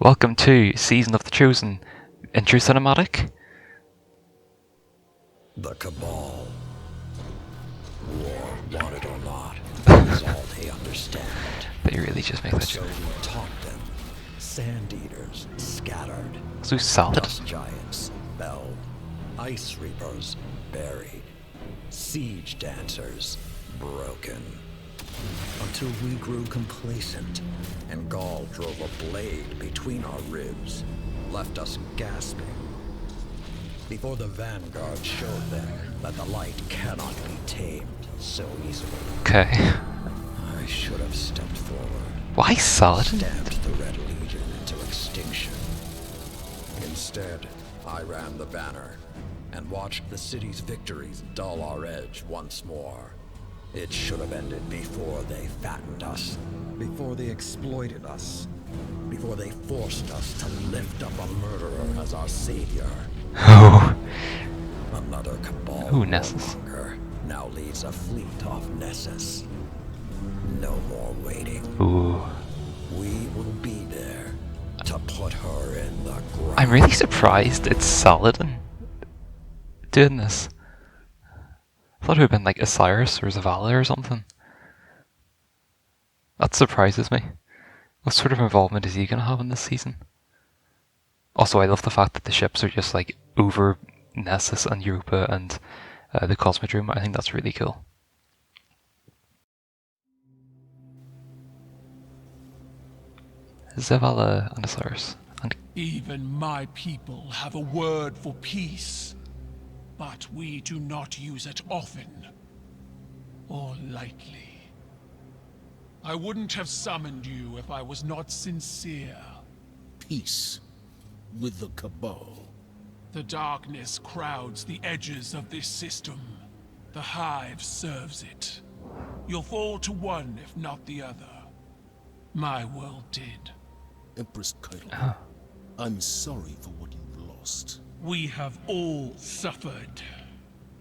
Welcome to Season of the Chosen intro cinematic. The Cabal. War, want it or not, is all they understand. They really just make that So joke. we taught them. Sand eaters scattered. So solid. Dust giants felled. Ice reapers buried. Siege dancers broken. Until we grew complacent, and Gaul drove a blade between our ribs, left us gasping. Before the vanguard showed them that the light cannot be tamed so easily. Okay. I should have stepped forward. Why solid? Stamped the Red Legion into extinction. Instead, I ran the banner and watched the city's victories dull our edge once more. It should have ended before they fattened us, before they exploited us, before they forced us to lift up a murderer as our savior. Oh. Another Cabal Ooh, Nessus. warmonger now leads a fleet off Nessus. No more waiting. Ooh. We will be there to put her in the ground. I'm really surprised it's Saladin doing this. I thought it would have been like Osiris or Zavala or something. That surprises me. What sort of involvement is he going to have in this season? Also, I love the fact that the ships are just like over Nessus and Europa and the Cosmodrome. I think that's really cool. Zavala and Osiris. And Even my people have a word for peace, but we do not use it often or lightly. I wouldn't have summoned you if I was not sincere. Peace with the Cabal. The darkness crowds the edges of this system. The Hive serves it. You'll fall to one if not the other. My world did. Empress H.E.L.M, I'm sorry for what you've lost. We have all suffered.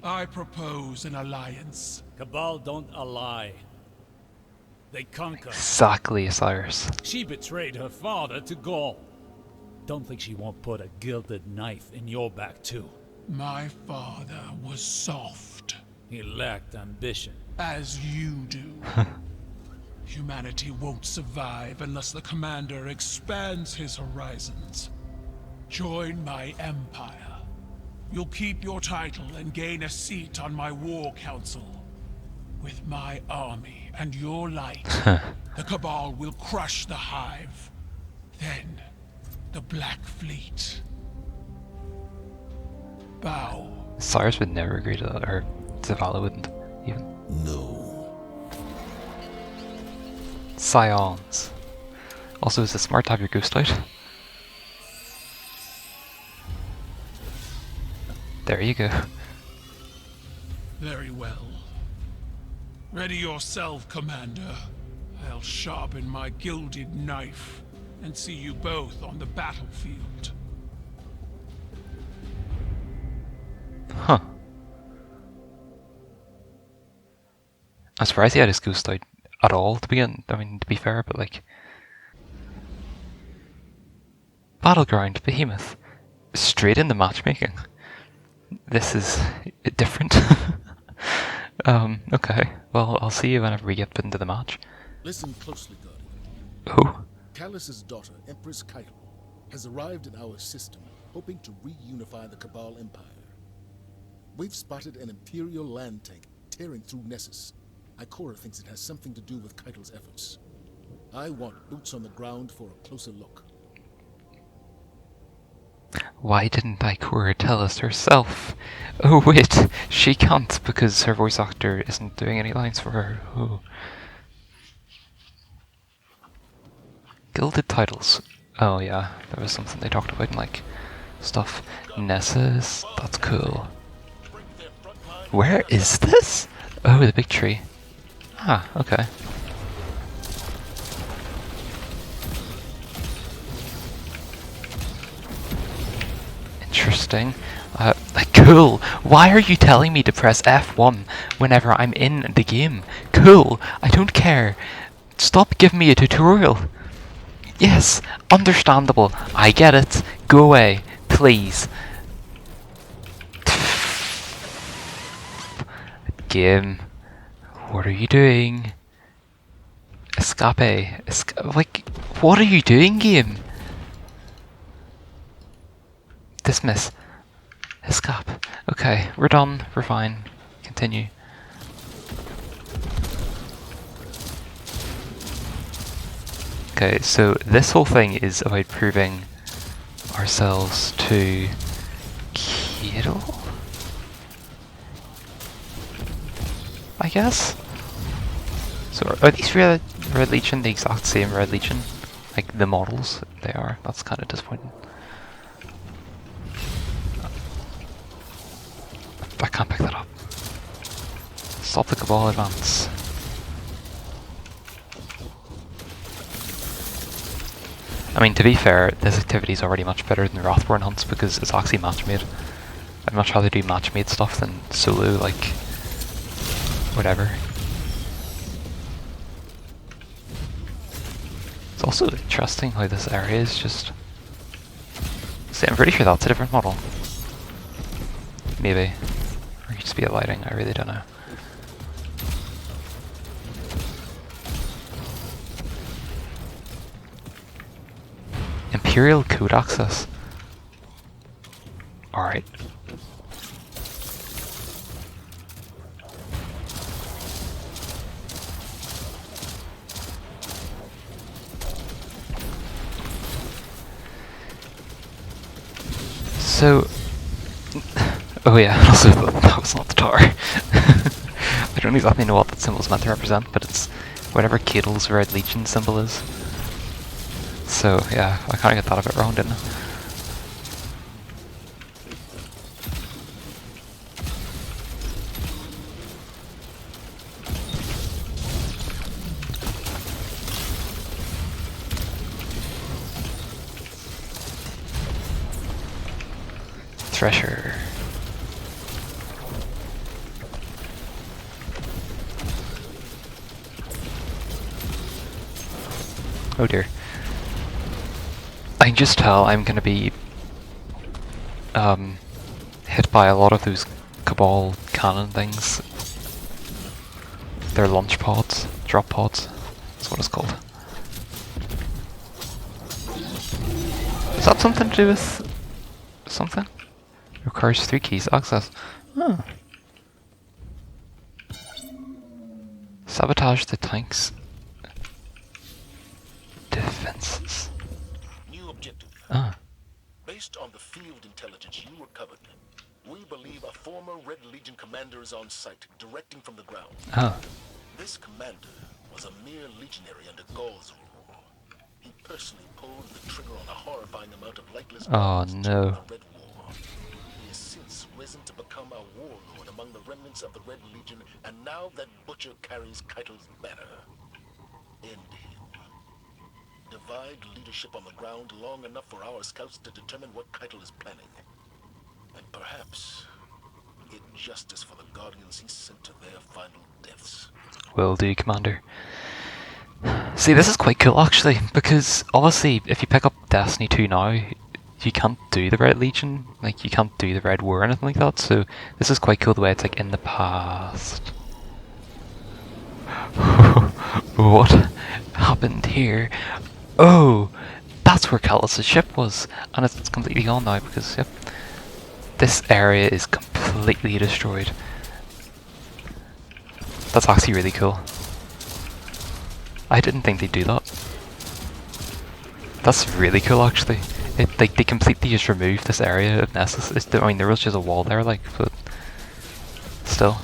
I propose an alliance. Cabal don't ally. They conquer. exactly Osiris. She betrayed her father to Gaul. Don't think she won't put a gilded knife in your back too. My father was soft, He lacked ambition. as you do. Humanity won't survive unless the commander expands his horizons. Join my empire. You'll keep your title and gain a seat on my war council. With my army and your light, the Cabal will crush the Hive. Then, the Black Fleet. Bow. Osiris would never agree to that, or Zavala wouldn't even. No. Scions. Also, is it smart to have your ghost out? There you go. Very well. Ready yourself, Commander. I'll sharpen my gilded knife and see you both on the battlefield. Huh. I'm surprised he had his ghost out at all to begin. I mean, to be fair, but like... Battleground, Behemoth. Straight into matchmaking. This is different. Okay. Well, I'll see you whenever we get into the match. Listen closely, Guardian. Oh. Callus's daughter, Empress H.E.L.M, has arrived in our system, hoping to reunify the Cabal Empire. We've spotted an Imperial land tank tearing through Nessus. Ikora thinks it has something to do with H.E.L.'s efforts. I want boots on the ground for a closer look. Why didn't Ikora tell us herself? Oh wait, she can't because her voice actor isn't doing any lines for her. Oh. Gilded titles. Oh yeah, that was something they talked about in like stuff. Nessus, that's cool. Where is this? Oh, the big tree. Ah, okay. Interesting. Cool. Why are you telling me to press F1 whenever I'm in the game? Cool. I don't care. Stop giving me a tutorial. Yes, understandable. I get it. Go away, please. Game, what are you doing? Escape. Like, what are you doing, game? Dismiss. Escape. Okay, we're done. We're fine. Continue. Okay, so this whole thing is about proving ourselves to H.E.L.M, I guess? So are these Red Legion the exact same Red Legion? Like the models? They are. That's kind of disappointing. I can't pick that up. Stop the Cabal advance. I mean, to be fair, this activity is already much better than the Wrathborn hunts because it's actually match-made. I'd much rather do match-made stuff than solo, like, whatever. It's also interesting how this area is just... See, I'm pretty sure that's a different model. Maybe. Or it could just be a lighting, I really don't know. Imperial code access. Alright. So... Oh yeah, also that was not the tower. I don't exactly know what that symbol's meant to represent, but it's whatever H.E.L.'s Red Legion symbol is. So yeah, I kinda got that a bit wrong, didn't I? Thresher. Oh dear. I can just tell I'm gonna be hit by a lot of those Cabal cannon things. They're launch pods, drop pods, that's what it's called. Is that something to do with something? Requires 3 keys access. Huh. Sabotage the tanks. Defenses. New objective. Ah. Based on the field intelligence you recovered, we believe a former Red Legion commander is on site, directing from the ground. Oh. This commander was a mere legionary under Gaul's rule. He personally pulled the trigger on a horrifying amount of lightless Oh during no. the Red War. He has since risen to become a warlord among the remnants of the Red Legion, and now that butcher carries H.E.L.'s banner. End him. Divide leadership on the ground long enough for our scouts to determine what H.E.L. is planning. And perhaps get justice for the Guardians he sent to their final deaths. Will do, Commander. See, this is quite cool actually, because obviously if you pick up Destiny 2 now, you can't do the Red Legion, like you can't do the Red War or anything like that, so this is quite cool the way it's like in the past. What happened here? Oh, that's where Callus's ship was, and it's completely gone now because, yep, this area is completely destroyed. That's actually really cool. I didn't think they'd do that. That's really cool actually. They completely just removed this area of Nessus. I mean, there was just a wall there, like, but still.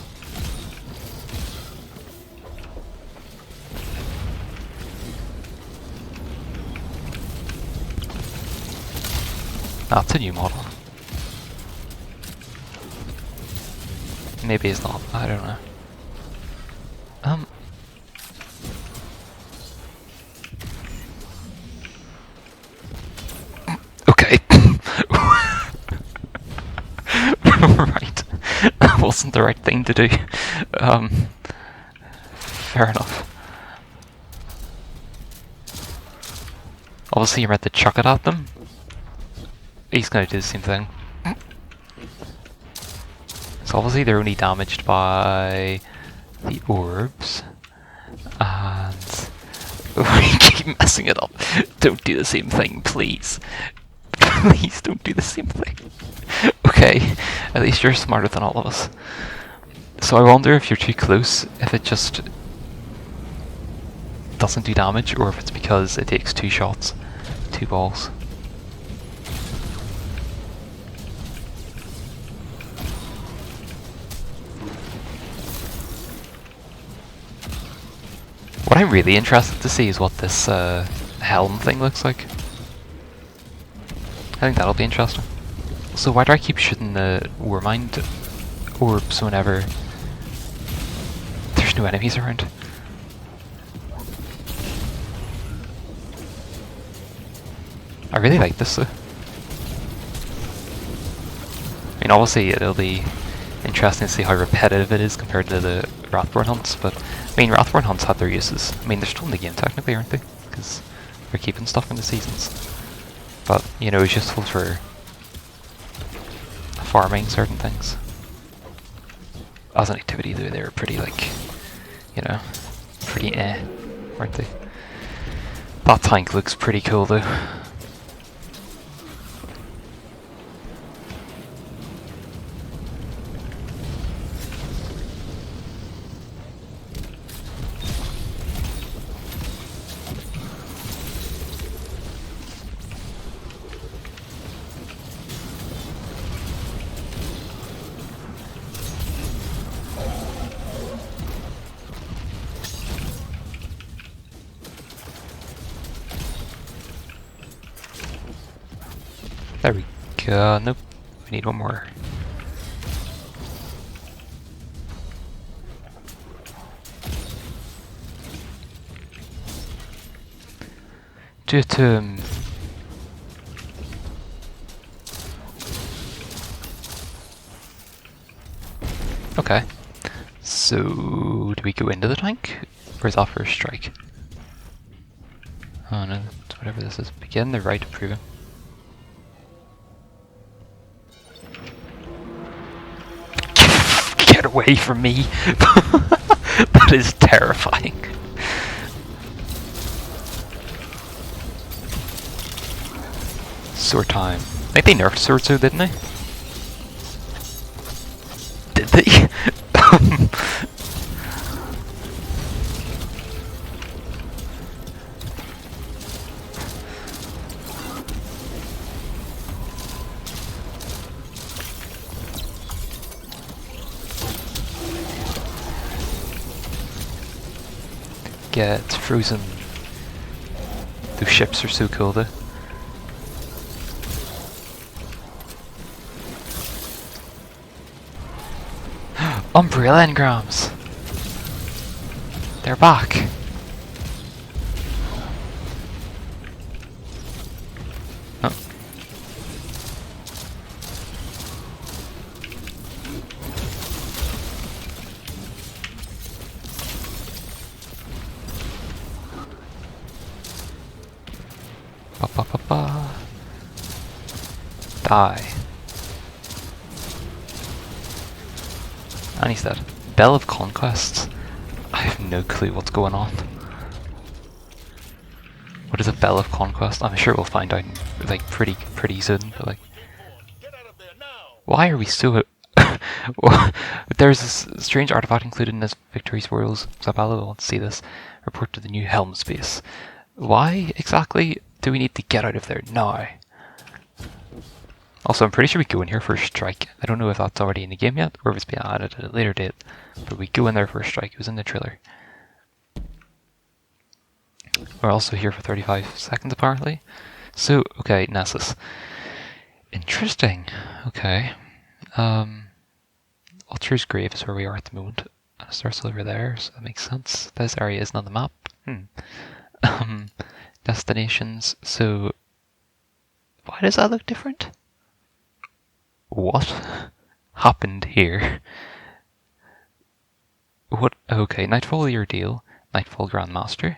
That's a new model. Maybe it's not, I don't know. Okay. Right. That wasn't the right thing to do. Fair enough. Obviously, you're meant to chuck it at them. He's gonna do the same thing. So obviously they're only damaged by the orbs. And we keep messing it up. Don't do the same thing, please. Please don't do the same thing. Okay, at least you're smarter than all of us. So I wonder if you're too close, if it just doesn't do damage, or if it's because it takes 2 shots, 2 balls. What I'm really interested to see is what this H.E.L.M thing looks like. I think that'll be interesting. So why do I keep shooting the Warmind orbs whenever there's no enemies around? I really like this though. I mean, obviously it'll be interesting to see how repetitive it is compared to the Wrathborn hunts, but I mean, Wrathborn hunts had their uses. I mean, they're still in the game technically, aren't they? Because they're keeping stuff in the seasons. But, you know, it's useful for farming certain things. As an activity though, they were pretty, like, you know, pretty weren't they? That tank looks pretty cool though. There we go. Nope. We need one more. Okay. So, do we go into the tank? Or is that first strike? Oh no, it's whatever this is. Begin the right approving. Get away from me! That is terrifying. Sword time. I think they nerfed swords though, didn't they? Did they? Get frozen. Those ships are so cool though. Umbrella engrams! They're back! Oh. Ba ba ba ba. Die. And he's dead. Bell of Conquest. I have no clue what's going on. What is a Bell of Conquest? I'm sure we'll find out like pretty soon, but like, why are we so there's this strange artifact included in this victory spoils. Zabala wants to see this. Report to the new H.E.L.M space. Why exactly do we need to get out of there now? Also, I'm pretty sure we go in here for a strike. I don't know if that's already in the game yet, or if it's being added at a later date. But we go in there for a strike. It was in the trailer. We're also here for 35 seconds, apparently. So, okay, Nessus. Interesting. Okay. Ultra's Grave is where we are at the moment. It starts over there, so that makes sense. This area isn't on the map. Destinations. So, why does that look different? What happened here? What? Okay, Nightfall Your Deal, Nightfall Grandmaster.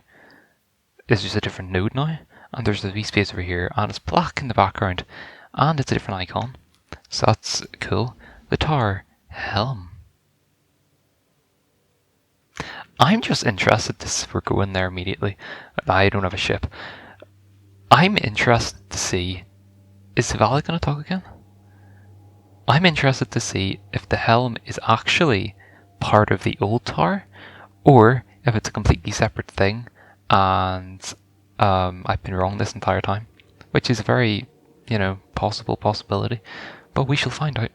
Is just a different node now. And there's a wee space over here, and it's black in the background, and it's a different icon. So that's cool. The tower, H.E.L.M. I'm just interested to we're going there immediately. I don't have a ship. I'm interested to see, is Valley going to talk again? I'm interested to see if the H.E.L.M is actually part of the old tower, or if it's a completely separate thing, and I've been wrong this entire time, which is a very, possibility, but we shall find out.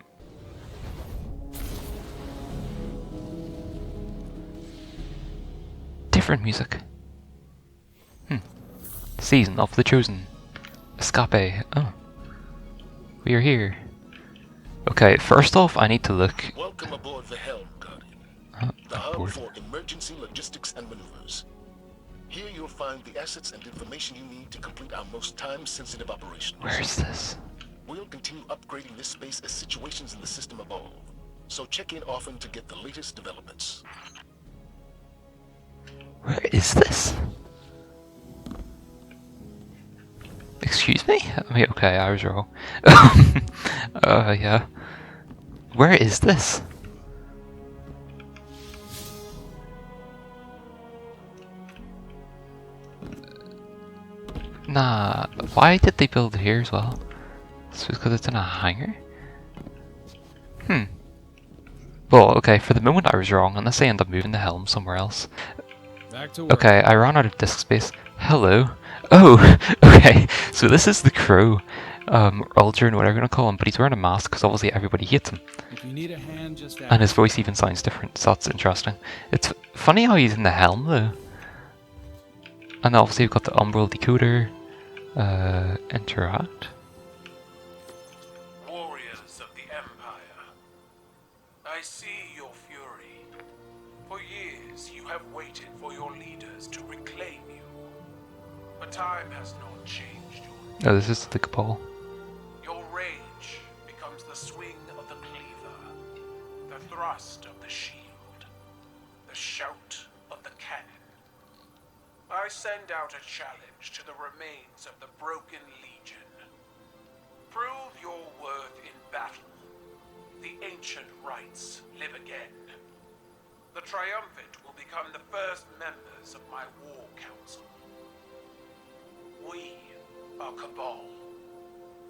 Different music. Season of the Chosen. Escape. Oh. We are here. Okay, first off, I need to look. Welcome aboard the H.E.L.M, Guardian. The hub for emergency logistics and maneuvers. Here you'll find the assets and information you need to complete our most time-sensitive operations. Where is this? We'll continue upgrading this space as situations in the system evolve, so check in often to get the latest developments. Where is this? Excuse me? I mean, okay, I was wrong. Yeah. Where is this? Nah, why did they build it here as well? This was because it's in a hangar? Well, okay, for the moment I was wrong, unless I end up moving the H.E.L.M somewhere else. Back to work. Okay, I ran out of disk space. Hello. Oh, okay, so this is the Crow, Aldrin, whatever you want to call him, but he's wearing a mask because obviously everybody hates him. If you need a hand, just ask. And his voice even sounds different, so that's interesting. It's funny how he's in the H.E.L.M though. And obviously we've got the UMBRAL decoder, interact. Warriors of the Empire, I see your fury. For years you have waited for your leaders to reclaim you. But time has not changed your Oh, this is the Cabal. Your rage becomes the swing of the cleaver, the thrust of the shield, the shout of the cannon. I send out a challenge to the remains of the broken legion. Prove your worth in battle. The ancient rites live again. The triumphant will become the first members of my war council. We are Cabal.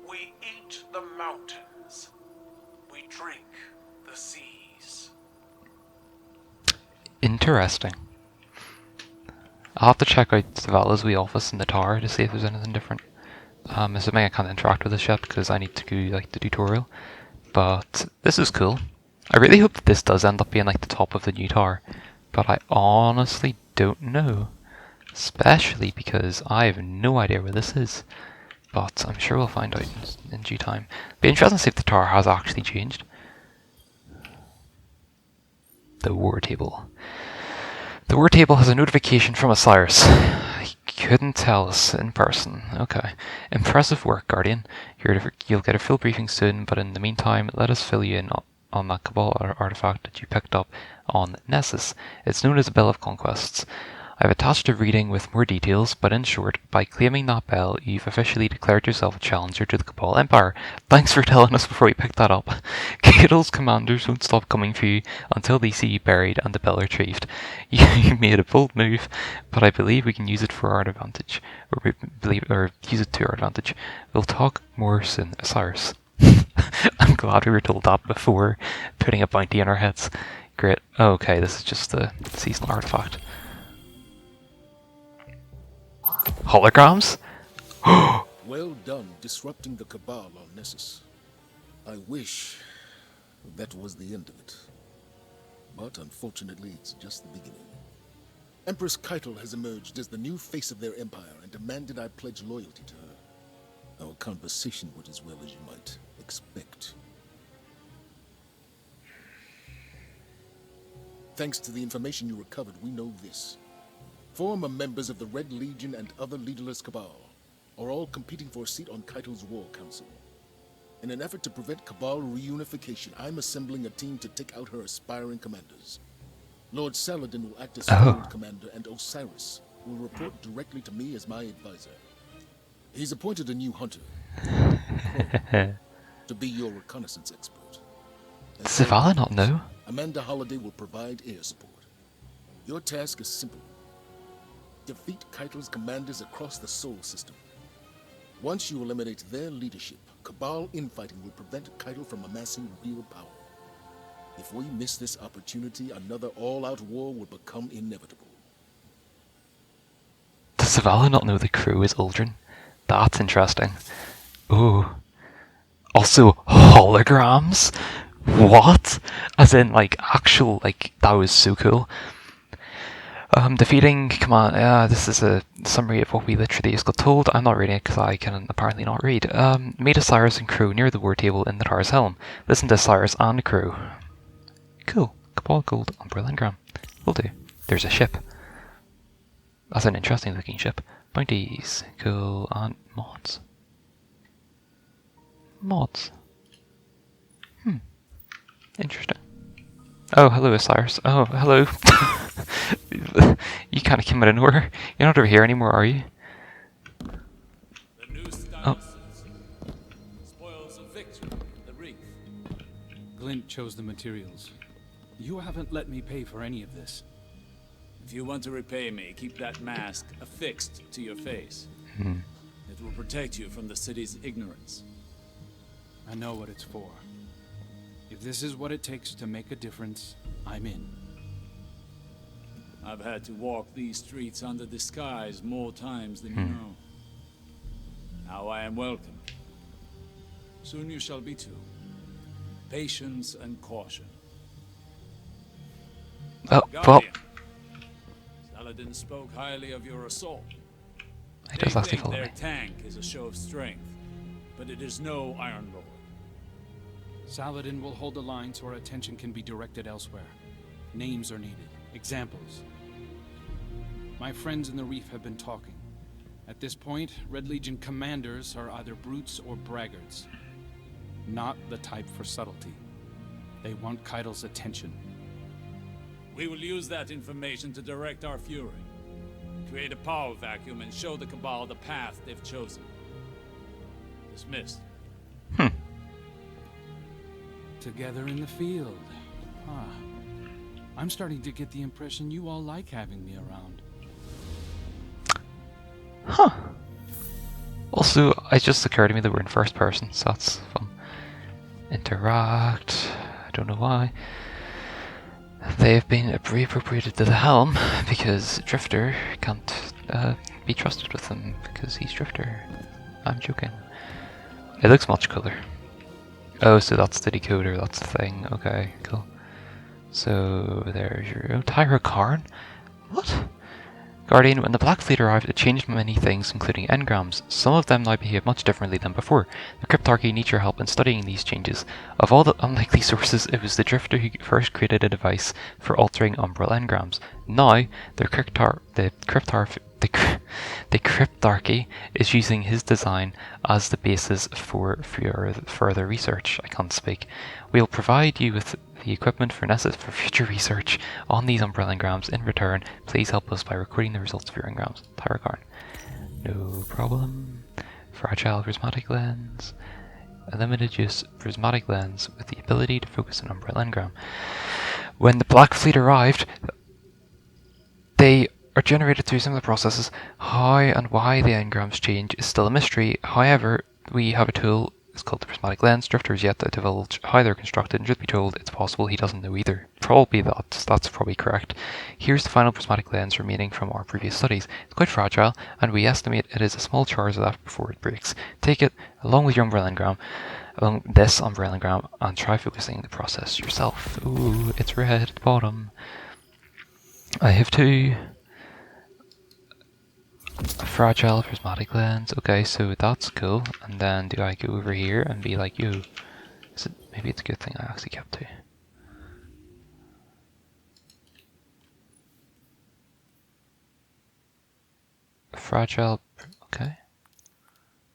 We eat the mountains. We drink the seas. Interesting. I'll have to check out Zavala's wee office in the tower to see if there's anything different. Assuming I can't interact with this yet because I need to do like the tutorial. But this is cool. I really hope that this does end up being like the top of the new tower. But I honestly don't know. Especially because I have no idea where this is. But I'm sure we'll find out in due time. Be interesting to see if the tower has actually changed. The war table. The war table has a notification from Osiris. He couldn't tell us in person. Okay. Impressive work, Guardian. You'll get a full briefing soon, but in the meantime, let us fill you in on that Cabal artifact that you picked up on Nessus. It's known as a Bell of Conquests. I've attached a reading with more details, but in short, by claiming that bell, you've officially declared yourself a challenger to the Cabal Empire. Thanks for telling us before we picked that up. Cato's commanders won't stop coming for you until they see you buried and the bell retrieved. You made a bold move, but I believe we can use it for our advantage. Or use it to our advantage. We'll talk more soon, Osiris. I'm glad we were told that before putting a bounty on our heads. Great. Okay, this is just the seasonal artifact. Holograms? Well done disrupting the Cabal on Nessus. I wish that was the end of it. But unfortunately, it's just the beginning. Empress H.E.L.M has emerged as the new face of their empire and demanded I pledge loyalty to her. Our conversation went as well as you might expect. Thanks to the information you recovered, we know this. Former members of the Red Legion and other leaderless Cabal are all competing for a seat on H.E.L.'s War Council. In an effort to prevent Cabal reunification, I'm assembling a team to take out her aspiring commanders. Lord Saladin will act as field commander, and Osiris will report directly to me as my advisor. He's appointed a new hunter to be your reconnaissance expert. Does Zavala not know? Amanda Holliday will provide air support. Your task is simple. Defeat Keitel's commanders across the Sol system. Once you eliminate their leadership, Cabal infighting will prevent Keitel from amassing real power. If we miss this opportunity, another all-out war will become inevitable. Does Zavala not know the crew is Uldren? That's interesting. Ooh. Also, holograms? What? As in, like, actual, like, that was so cool. Defeating command. This is a summary of what we literally just got told. I'm not reading it because I can apparently not read. Meet Cyrus and crew near the war table in the Tar's helm. Listen to Cyrus and crew. Cool. Cabal Gold Umbrella Engram. Will do. There's a ship. That's an interesting looking ship. Bounties. Cool. And mods. Mods. Interesting. Oh, hello, Cyrus. Oh, hello. You kind of came out of nowhere. You're not over here anymore, are you? The new Oh. Spoils of victory, the reef. Glint chose the materials. You haven't let me pay for any of this. If you want to repay me, keep that mask affixed to your face. It will protect you from the city's ignorance. I know what it's for. If this is what it takes to make a difference, I'm in. I've had to walk these streets under disguise more times than you know. Now I am welcome. Soon you shall be too. Patience and caution. Oh, well. Guardian, Saladin spoke highly of your assault. He does They actually think follow their me. tank is a show of strength, but it is no Iron Lord. Saladin will hold the line so our attention can be directed elsewhere. Names are needed. Examples. My friends in the Reef have been talking. At this point, Red Legion commanders are either brutes or braggarts. Not the type for subtlety. They want Keitel's attention. We will use that information to direct our fury. Create a power vacuum and show the Cabal the path they've chosen. Dismissed. Together in the field. I'm starting to get the impression you all like having me around. Huh. Also, it just occurred to me that we're in first person, so that's fun. Interact. I don't know why. They've been reappropriated to the helm because Drifter can't be trusted with them because he's Drifter. I'm joking. It looks much cooler. Oh, so that's the decoder, that's the thing. Okay, cool. So there's your Tyra Karn? What? Guardian, when the Black Fleet arrived, it changed many things, including engrams. Some of them now behave much differently than before. The Cryptarchy need your help in studying these changes. Of all the unlikely sources, it was the Drifter who first created a device for altering umbral engrams. Now, the Cryptarchy is using his design as the basis for further research. I can't speak. We'll provide you with the equipment for future research on these umbral engrams. In return, please help us by recording the results of your engrams. Tyrakarn. No problem. Fragile prismatic lens. A limited use prismatic lens with the ability to focus an umbral engram. When the Black Fleet arrived, they are generated through similar processes. How and why the engrams change is still a mystery. However, we have a tool. It's called the prismatic lens. Drifter is yet to divulge how they're constructed, and truth be told, it's possible he doesn't know either. Probably that's probably correct. Here's the final prismatic lens remaining from our previous studies. It's quite fragile, and we estimate it is a small charge of that before it breaks. Take it, along with your umbral engram, along this umbral engram, and try focusing the process yourself. Ooh, it's red at the bottom. I have two. A fragile prismatic lens. Okay, so that's cool. And then do I go over here and be like, yo, maybe it's a good thing I actually kept two. Fragile, okay.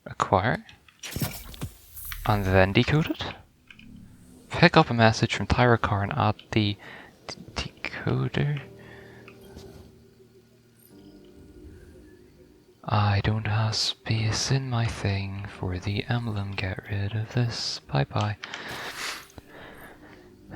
Acquire. And then decode it. Pick up a message from Tyrakarn at the decoder. I don't have space in my thing for the emblem. Get rid of this. Bye bye.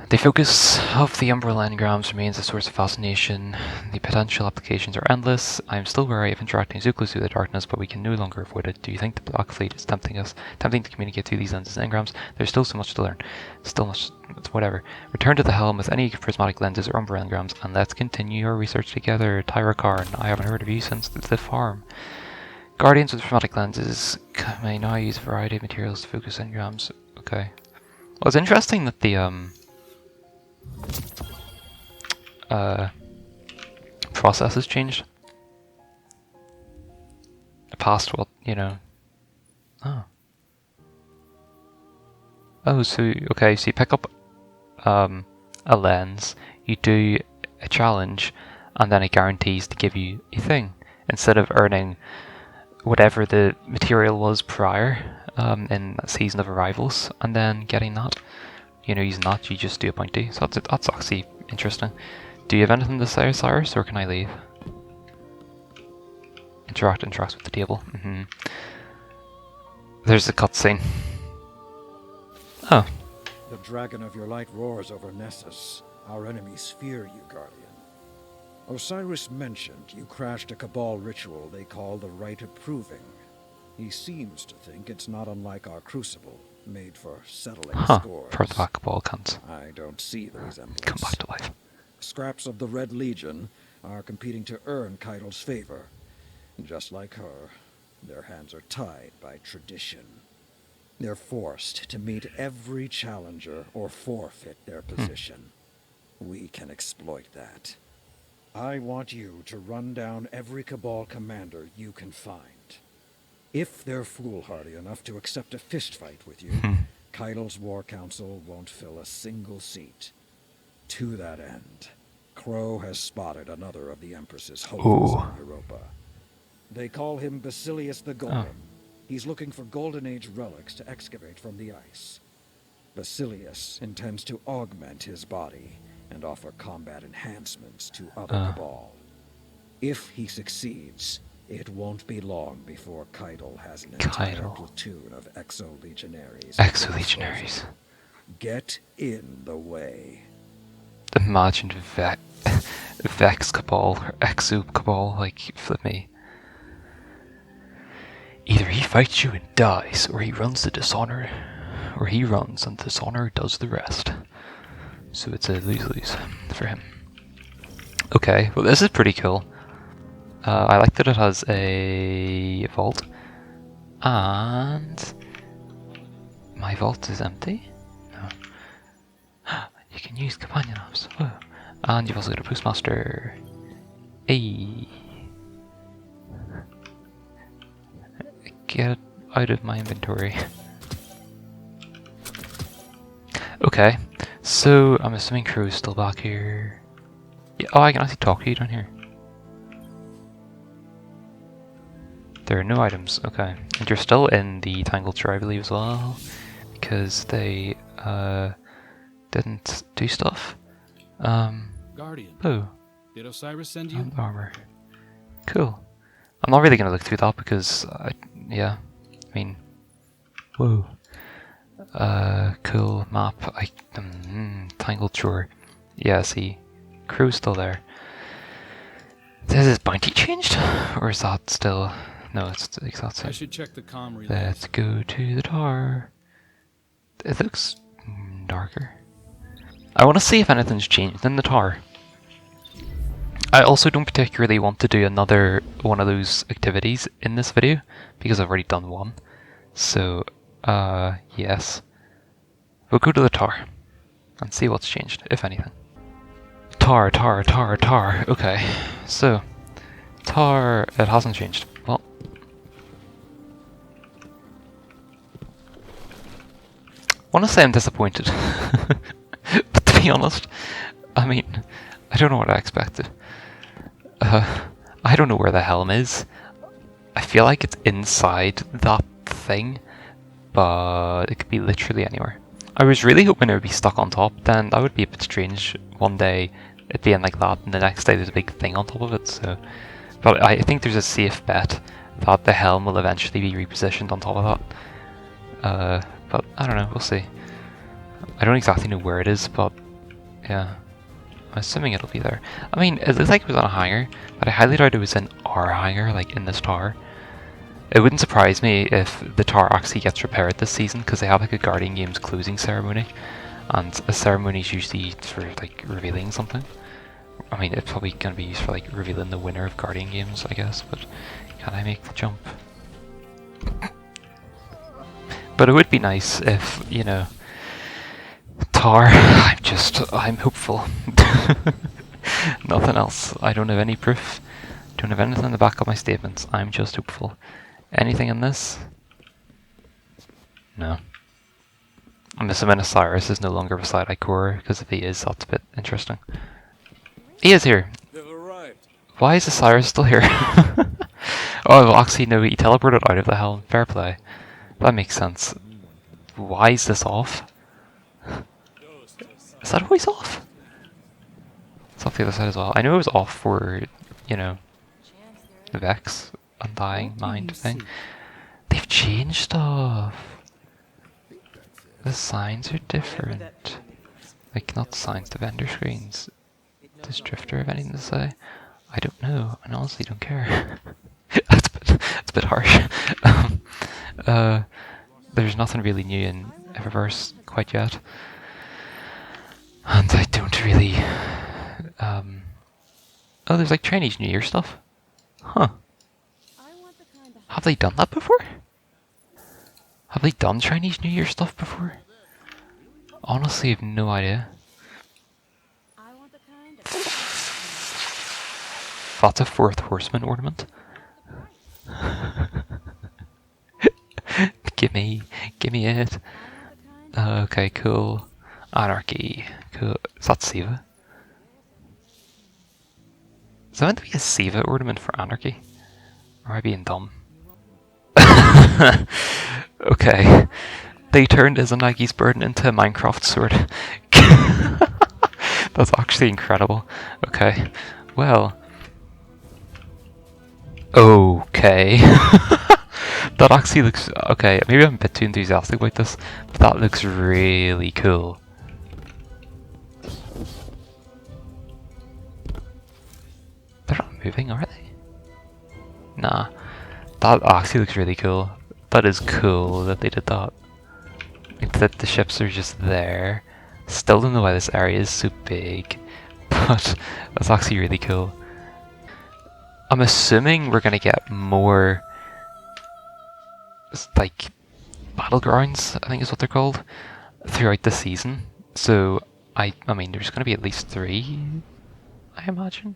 The focus of the Umbral engrams remains a source of fascination. The potential applications are endless. I am still wary of interacting so closely with the darkness, but we can no longer avoid it. Do you think the Black Fleet is tempting to communicate through these lenses and engrams? There's still so much to learn. Still much, whatever. Return to the helm with any prismatic lenses or Umbral engrams, and let's continue our research together. Tyra Karn, I haven't heard of you since the farm. Guardians with prismatic lenses may now use a variety of materials to focus engrams. Okay. Well, it's interesting that the process has changed. Past what, you know. Oh, so, okay, so you pick up a lens, you do a challenge, and then it guarantees to give you a thing, instead of earning whatever the material was prior in a season of arrivals, and then getting that. You know, using that, you just do a bounty. So that's actually interesting. Do you have anything to say, Cyrus, or can I leave? Interacts with the table. There's the cutscene. Oh. The dragon of your light roars over Nessus. Our enemies fear you, Guardian. Osiris mentioned you crashed a Cabal ritual they call the Rite of Proving. He seems to think it's not unlike our Crucible, made for settling scores. For the Cabal can't. I don't see the resemblance. Come back to life. Scraps of the Red Legion are competing to earn Keitel's favor. Just like her, their hands are tied by tradition. They're forced to meet every challenger or forfeit their position. We can exploit that. I want you to run down every Cabal commander you can find. If they're foolhardy enough to accept a fistfight with you, Keitel's War Council won't fill a single seat. To that end, Crow has spotted another of the Empress's hosts in Europa. They call him Basilius the Golden. He's looking for Golden Age relics to excavate from the ice. Basilius intends to augment his body and offer combat enhancements to other Cabal. If he succeeds, it won't be long before Keitel has an entire platoon of Exo-Legionaries. Exo-Legionaries. Get in the way. Imagine Vex Cabal or Exo Cabal, like, flip me. Either he fights you and dies, or he runs the dishonor, or he runs and dishonor does the rest. So it's a lose-lose for him. Okay, well this is pretty cool. I like that it has a vault, and my vault is empty. No. You can use companion apps. Whoa. And you've also got a postmaster. Hey. Get out of my inventory. Okay, so I'm assuming Crow's still back here. Yeah, oh, I can actually talk to you down here. There are no items, okay. And you're still in the Tangled Chair, I believe, as well, because they didn't do stuff. Guardian. Oh. Did Osiris send you? Armor. Cool. I'm not really gonna look through that because yeah. I mean, whoa. Cool map. Tangled Shore. Yeah, see, Crew's still there. Has his bounty changed, or is that still? No, it's that's I it. should check the comm relays. Let's go to the tower. It looks darker. I want to see if anything's changed in the tower. I also don't particularly want to do another one of those activities in this video, because I've already done one. So, yes. We'll go to the tower and see what's changed, if anything. Tower. Okay, so, tower, it hasn't changed. Well, I want to say I'm disappointed, but to be honest, I mean, I don't know what I expected. I don't know where the helm is. I feel like it's inside that thing, but it could be literally anywhere. I was really hoping it would be stuck on top, then that would be a bit strange one day it being like that, and the next day there's a big thing on top of it, so... But I think there's a safe bet that the helm will eventually be repositioned on top of that. But I don't know, we'll see. I don't exactly know where it is, but yeah. I'm assuming it'll be there. I mean, it looks like it was on a hangar, but I highly doubt it was in our hangar, like in this tower. It wouldn't surprise me if the tower actually gets repaired this season, because they have like a Guardian Games closing ceremony, and a ceremony is usually for like revealing something. I mean, it's probably going to be used for like revealing the winner of Guardian Games, I guess, but can I make the jump? But it would be nice if, you know, Tar, I'm hopeful. Nothing else. I don't have any proof. Don't have anything to back up my statements. I'm just hopeful. Anything in this? No. I'm assuming Osiris is no longer beside Ikora, because if he is, that's a bit interesting. He is here! They've arrived. Why is Osiris still here? Oh, well, actually, no, he teleported out of the helm. Fair play. That makes sense. Why is this off? Is that always off? It's off the other side as well. I knew it was off for, you know, the Vex, Undying Mind thing. They've changed stuff. The signs are different. Like, not the signs, the vendor screens. Does Drifter have anything to say? I don't know. I honestly don't care. That's a bit harsh. There's nothing really new in Eververse quite yet. And I don't really... Oh, there's like Chinese New Year stuff. Huh. Have they done that before? Have they done Chinese New Year stuff before? Honestly, I have no idea. That's a fourth horseman ornament. gimme it. Okay, cool. Anarchy. Cool. Is that Siva? Is that meant to be a Siva ornament for Anarchy? Or am I being dumb? Okay. They turned Izanagi's burden into a Minecraft sword. That's actually incredible. Okay. Well. Okay. That actually looks... Okay, maybe I'm a bit too enthusiastic about this, but that looks really cool. They're not moving, are they? Nah. That actually looks really cool. That is cool that they did that. Like that the ships are just there. Still don't know why this area is so big, but that's actually really cool. I'm assuming we're gonna get more, like, Battlegrounds, I think is what they're called, throughout the season. So, I mean, there's gonna be at least 3, I imagine.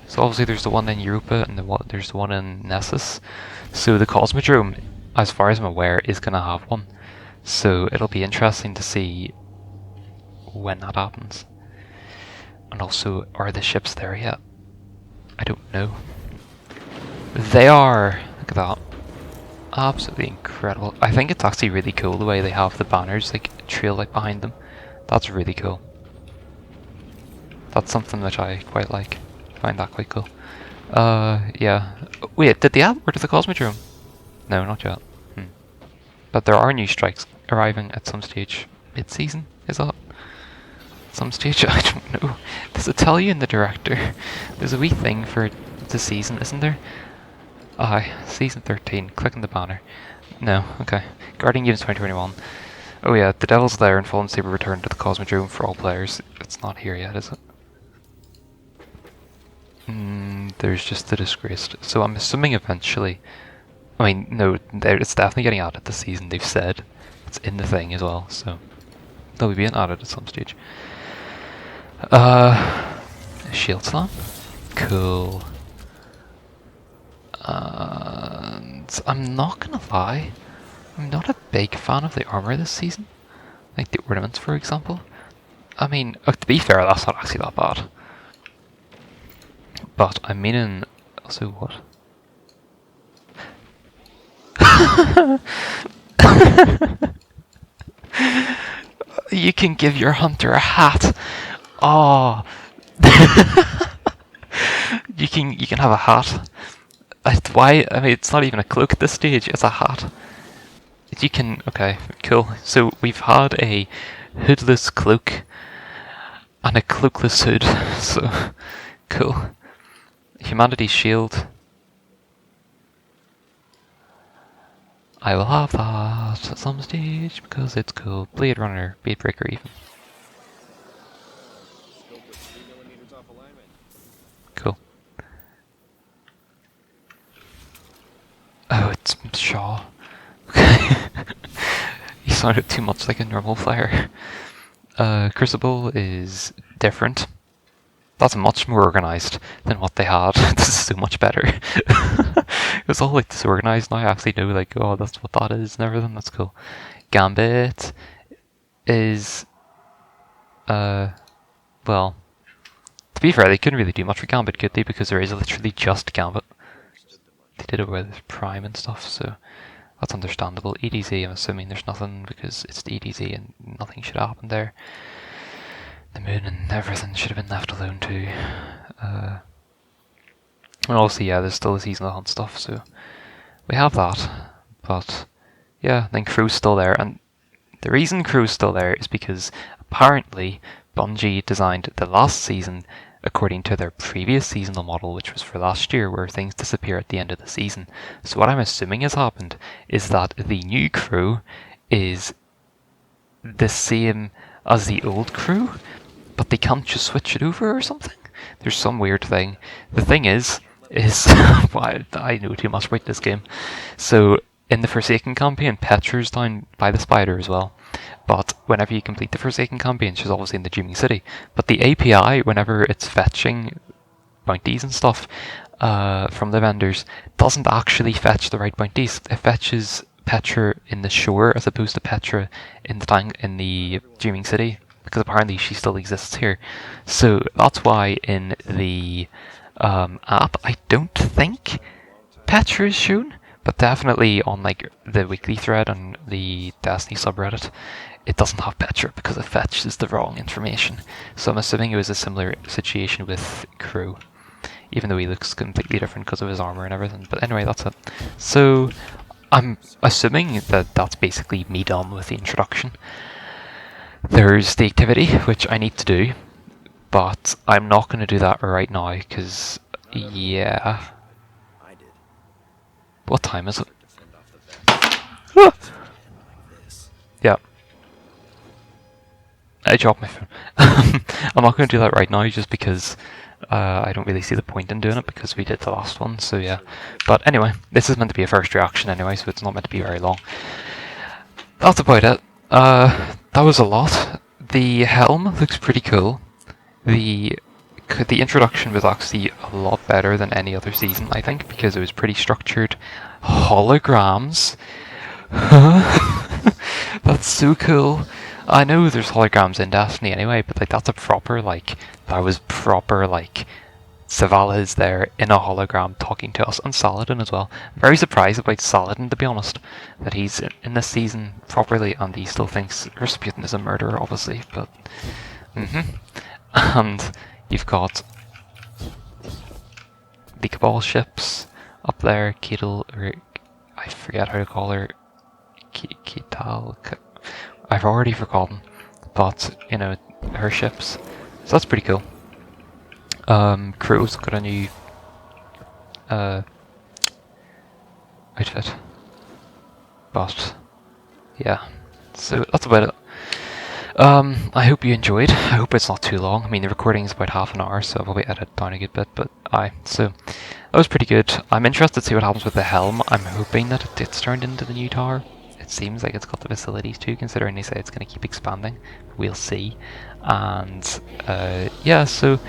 So obviously there's the one in Europa and there's the one in Nessus. So the Cosmodrome, as far as I'm aware, is gonna have one. So it'll be interesting to see when that happens. And also, are the ships there yet? I don't know. They are! Look at that. Absolutely incredible. I think it's actually really cool the way they have the banners like trail like behind them. That's really cool. That's something that I quite like. I find that quite cool. Yeah. Wait, did they add more to the Cosmodrome? No, not yet. But there are new strikes arriving at some stage. Mid-season, is that? Some stage? I don't know. Does it tell you in the director? There's a wee thing for the season, isn't there? Aye, season 13. Click on the banner. No, okay. Guardian Games 2021. Oh yeah, the Devil's Lair and Fallen Saber return to the Cosmodrome for all players. It's not here yet, is it? There's just the Disgraced. So I'm assuming eventually... I mean, no, it's definitely getting added this season, they've said. It's in the thing as well, so... they'll be being added at some stage. Shield Slam? Cool. And I'm not gonna lie, I'm not a big fan of the armor this season. Like the ornaments, for example. I mean, to be fair, that's not actually that bad. But I'm meaning, also what? You can give your hunter a hat. Oh, you can have a hat. Why? I mean, it's not even a cloak at this stage. It's a hat. You can. Okay, cool. So we've had a hoodless cloak and a cloakless hood. So cool. Humanity's shield. I will have that at some stage because it's cool. Blade Runner, Blade Breaker even. Cool. Oh, it's Shaw. Okay. He sounded too much like a normal player. Crucible is different. That's much more organized than what they had. This is so much better. It was all like disorganized. Now I actually know, like, oh, that's what that is and everything. That's cool. Gambit is, well, to be fair, they couldn't really do much with Gambit, could they? Because there is literally just Gambit. They did it with Prime and stuff, so that's understandable. EDZ, I'm assuming there's nothing because it's the EDZ and nothing should happen there. The moon and everything should have been left alone too. And also, yeah, there's still the seasonal hunt stuff, so we have that. But yeah, then Crew's still there, and the reason Crew's still there is because apparently Bungie designed the last season according to their previous seasonal model, which was for last year, where things disappear at the end of the season. So what I'm assuming has happened is that the new Crew is the same as the old Crew, but they can't just switch it over or something. There's some weird thing. The thing is why I know too much about this game. So in the Forsaken campaign, Petra's down by the spider as well. But whenever you complete the Forsaken campaign, she's obviously in the Dreaming City. But the API, whenever it's fetching bounties and stuff from the vendors, doesn't actually fetch the right bounties. It fetches Petra in the shore as opposed to Petra in the Dreaming City, because apparently she still exists here. So that's why in the app, I don't think Petra is shown, but definitely on like the weekly thread on the Destiny subreddit, it doesn't have Petra because it fetches the wrong information. So I'm assuming it was a similar situation with Crew, even though he looks completely different because of his armor and everything. But anyway, that's it. So I'm assuming that that's basically me done with the introduction. There's the activity, which I need to do, but I'm not going to do that right now, because, yeah. What time is it? Ah! Yeah. I dropped my phone. I'm not going to do that right now, just because I don't really see the point in doing it, because we did the last one, so yeah. But anyway, this is meant to be a first reaction anyway, so it's not meant to be very long. That's about it. That was a lot. The helm looks pretty cool. The introduction was actually a lot better than any other season, I think, because it was pretty structured. Holograms. That's so cool. I know there's holograms in Destiny anyway, but like that's a proper, like, that was proper, like, Zavala is there in a hologram talking to us, and Saladin as well. I'm very surprised about Saladin, to be honest, that he's in this season properly, and he still thinks Rasputin is a murderer, obviously, but... And you've got the Cabal ships up there, H.E.L.M, I forget how to call her, H.E.L.M, I've already forgotten, but, you know, her ships, so that's pretty cool. Crew's got a new outfit, but yeah, so that's about it. I hope you enjoyed. I hope it's not too long. I mean, the recording is about half an hour, so I'll probably edit down a good bit, but so that was pretty good. I'm interested to see what happens with the helm. I'm hoping that it's turned into the new tower. It seems like it's got the facilities too, considering they say it's going to keep expanding. We'll see. And yeah, so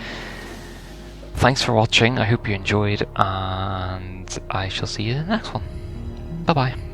thanks for watching. I hope you enjoyed, and I shall see you in the next one. Bye bye.